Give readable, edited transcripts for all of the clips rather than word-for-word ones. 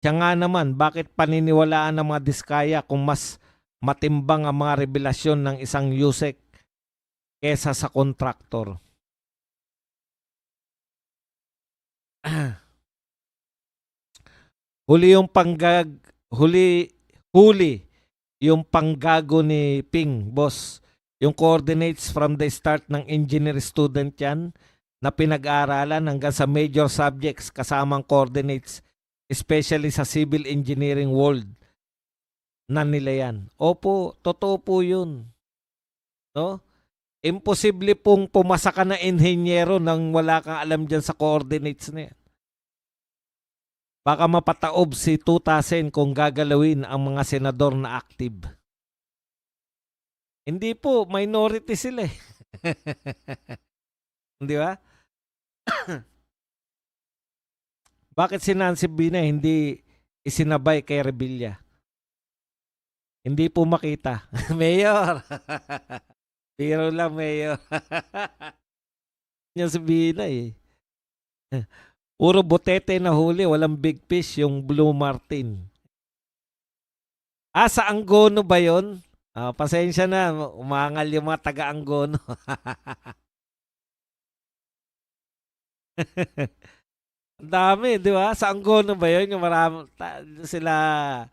Siya nga naman, bakit paniniwalaan ng mga diskaya kung mas matimbang ang mga revelasyon ng isang yusek kesa sa kontraktor? Huli yung huli yung panggago ni Ping, boss. Yung coordinates from the start ng engineer student yan na pinag-aaralan hanggang sa major subjects kasamang coordinates, especially sa civil engineering world na nila yan. Opo, totoo po yun. No? Imposible pong pumasa ka na inhenyero nang wala kang alam dyan sa coordinates na yan. Baka mapataob si 2000 kung gagalawin ang mga senador na active. Hindi po, minority sila eh. Di ba? Bakit si Nancy Bina hindi isinabay kay Revilla? Hindi po makita. Mayor! Biro lang, Mayor. Yan si Bina eh. Puro botete na huli, walang big fish, yung Blue Martin. Sa Angono ba yun? Pasensya na, umangal yung mga taga-Angono. Ang dami, di ba? Sa Angono ba yun? Yung marami, sila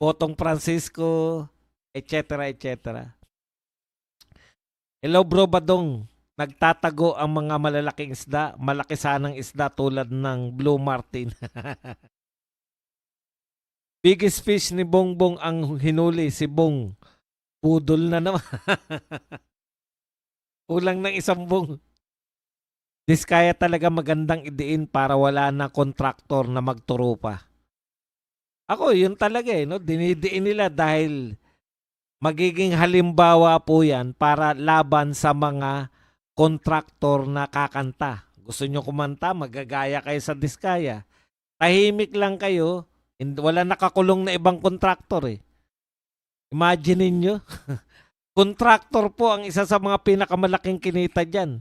Potong Francisco, etc. etc. Hello bro Badong, nagtatago ang mga malalaking isda, malaki sanang isda tulad ng Blue Martin. Biggest fish ni Bongbong ang hinuli, si Bong. Pudol na naman. Kulang ng isang bong. Diskaya talaga magandang idiin para wala na kontraktor na magturo pa. Ako, yun talaga eh. No? Dinidiin nila dahil magiging halimbawa po yan para laban sa mga kontraktor na kakanta. Gusto nyo kumanta, magagaya kayo sa diskaya. Tahimik lang kayo, wala nakakulong na ibang kontraktor eh. Imagine nyo, kontraktor po ang isa sa mga pinakamalaking kinita dyan.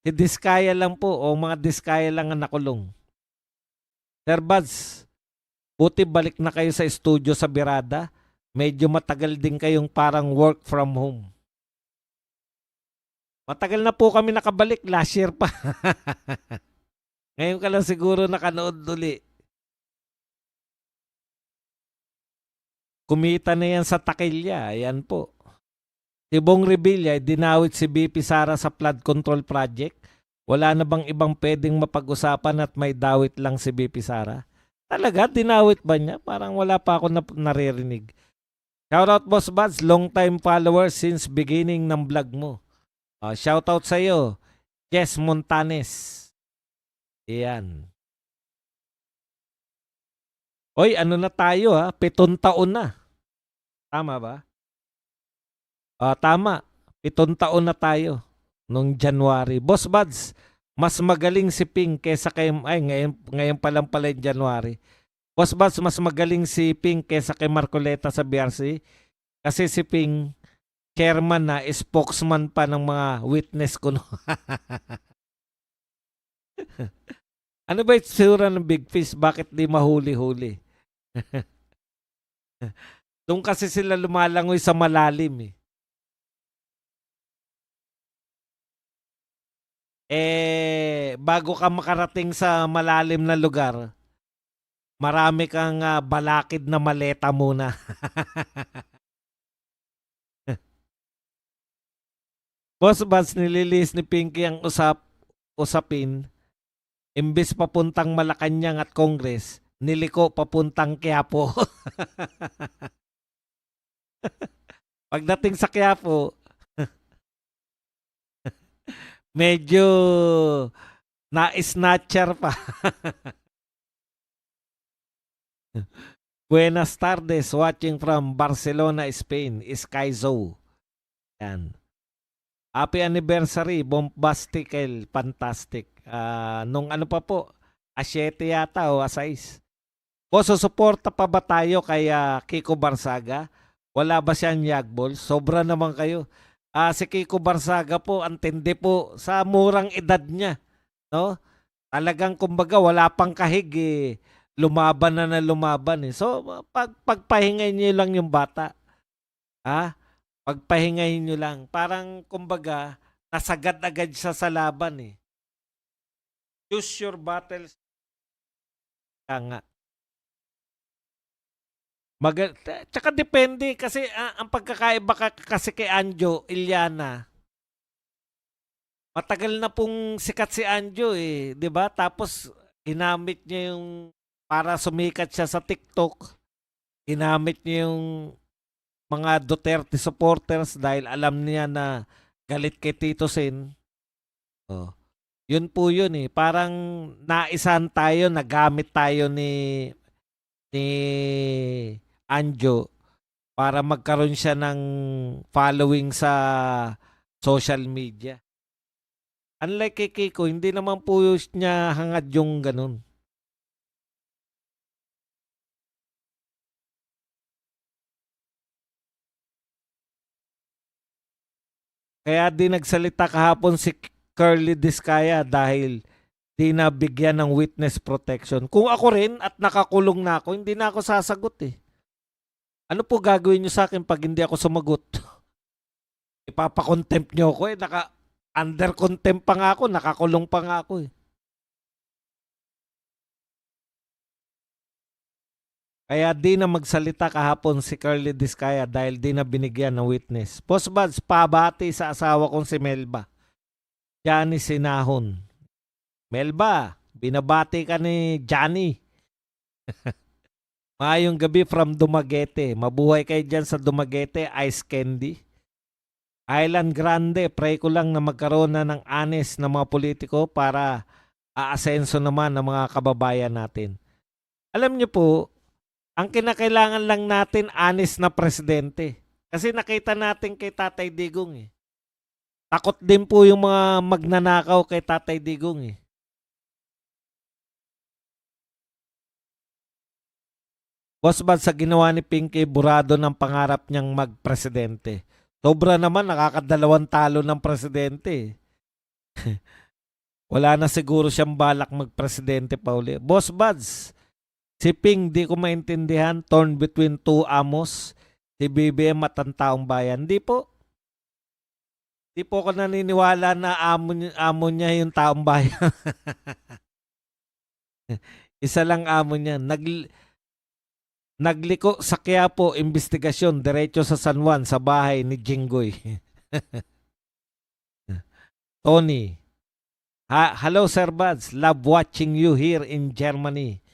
Si Diskaya lang po o mga Diskaya lang ang nakulong. Sir Buds, buti balik na kayo sa studio sa Birada. Medyo matagal din kayong parang work from home. Matagal na po kami nakabalik, last year pa. Ngayon ka lang siguro nakanood uli. Kumita na yan sa takilya, ayan po. Si Bong Revilla, dinawit si BP Sara sa flood control project. Wala na bang ibang pwedeng mapag-usapan at may dawit lang si BP Sara? Talaga, dinawit ba niya? Parang wala pa ako naririnig. Shoutout Boss Buds, long time follower since beginning ng vlog mo. Shoutout sa iyo, Jess Montanes. Iyan. Oy, ano na tayo ha? 7 taon na. Tama ba? Tama. 7 taon na tayo nung January. Boss Buds, mas magaling si Ping kesa kay ngayon pa lang pala yung January. Boss Buds, mas magaling si Ping kesa kay Marcoleta sa BRC kasi si Ping chairman na, spokesman pa ng mga witness ko no. Ano ba itsura ng big fish? Bakit di mahuli-huli? Doon kasi sila lumalangoy sa malalim eh. Bago ka makarating sa malalim na lugar, marami kang balakid na maleta muna. Boss Buds, nililis ni Pinky ang usapin. Imbes papuntang Malacanang at Congress, niliko papuntang Quiapo. Pagdating sa Quiapo, medyo na-snatcher pa. Buenas tardes, watching from Barcelona, Spain, Skyzo. Yan. Happy anniversary, bombastical, fantastic. Nung ano pa po, A7 yata o A6. O, susuporta pa ba tayo kay Kiko Barsaga? Wala ba siyang yagbol? Sobra naman kayo. Si Kiko Barsaga po, antindi po sa murang edad niya. No? Talagang kumbaga wala pang kahig eh. lumaban na lumaban eh. So, pagpahingayin nyo lang yung bata. Ha? Pagpahingayin nyo lang. Parang, kumbaga, nasagad agad siya sa laban eh. Choose your battles. Kaya nga. Tsaka depende kasi ang pagkakaiba kasi kay Anjo, Iliana, matagal na pong sikat si Anjo eh, 'di ba? Tapos ginamit niya yung para sumikat siya sa TikTok. Ginamit niya yung mga Duterte supporters dahil alam niya na galit kay Tito Sen. Oh. Yun po yun eh. Parang naisan tayo, nagamit tayo ni Anjo para magkaroon siya ng following sa social media. Unlike kay Kiko, hindi naman po niya hangad yung ganun. Kaya di nagsalita kahapon si Curly Discaya dahil di nabigyan ng witness protection. Kung ako rin at nakakulong na ako, hindi na ako sasagot eh. Ano po gagawin nyo sa akin pag hindi ako sumagot? Ipapakontempt nyo ako eh. Under contempt pa nga ako, nakakulong pa nga ako eh. Kaya di na magsalita kahapon si Curly Discaya dahil di na binigyan ng witness. Boss Buds, pabati sa asawa kong si Melba. Johnny Sinahon. Melba, binabati ka ni Johnny. Mayong gabi from Dumaguete. Mabuhay kayo dyan sa Dumaguete, Ice Candy. Island Grande, pray ko lang na magkaroon na ng honest na mga politiko para aasenso naman ng mga kababayan natin. Alam niyo po, ang kinakailangan lang natin honest na presidente. Kasi nakita natin kay Tatay Digong eh. Takot din po yung mga magnanakaw kay Tatay Digong eh. Boss Bad, sa ginawa ni Pinky, burado ng pangarap niyang magpresidente. Sobra naman, nakakadalawang talo ng presidente. Wala na siguro siyang balak magpresidente pa uli. Boss Buds, si Ping di ko maintindihan, torn between two amos, si BBM at ang taong bayan. Di po. Di po ako naniniwala na amo niya yung taong bayan. Isa lang amo niya. Nagliko sa Quiapo, investigasyon, diretso sa San Juan, sa bahay ni Jinggoy. Tony. Hello Sir Buds, love watching you here in Germany.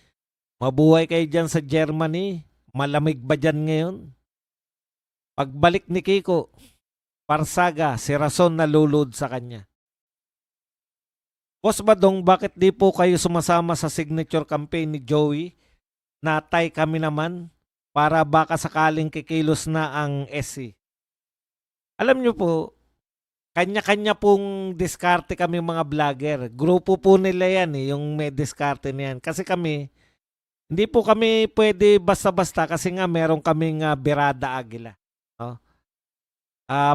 Mabuhay kayo dyan sa Germany. Malamig ba dyan ngayon? Pagbalik ni Kiko, Parsaga, si Rason nalulod sa kanya. Boss Badong, bakit di po kayo sumasama sa signature campaign ni Joey? Natay kami naman para baka sakaling kikilos na ang SC. Alam nyo po, kanya-kanya pong diskarte kami mga vlogger. Grupo po nila yan eh, yung may diskarte niyan. Kasi kami, hindi po kami pwede basta-basta kasi nga meron kaming Birada Agila. No?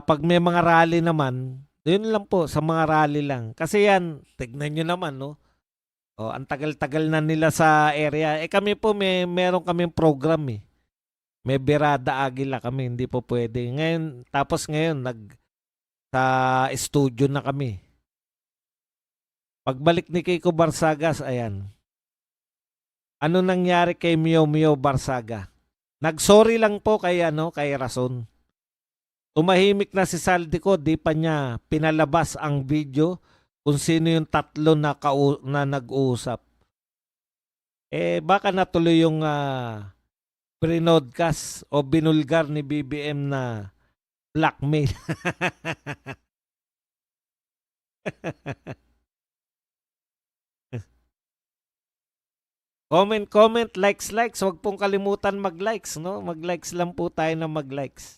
Pag may mga rally naman, yun lang po, sa mga rally lang. Kasi yan, tignan nyo naman, no? Ang tagal-tagal na nila sa area. Kami po, meron kaming program eh. May Birada Agila kami, hindi po pwede. Ngayon, tapos ngayon, sa studio na kami. Pagbalik ni Kiko Barsagas, ayan. Ano nangyari kay Mio Barsaga? Nagsorry lang po kay Rason. Tumahimik na si Saldico, di pa niya pinalabas ang video kung sino yung tatlo na nag-uusap. Baka natuloy yung binodcast o binulgar ni BBM na blackmail. Comment, likes. Huwag pong kalimutan mag-likes, no? Mag-likes lang po tayo na mag-likes.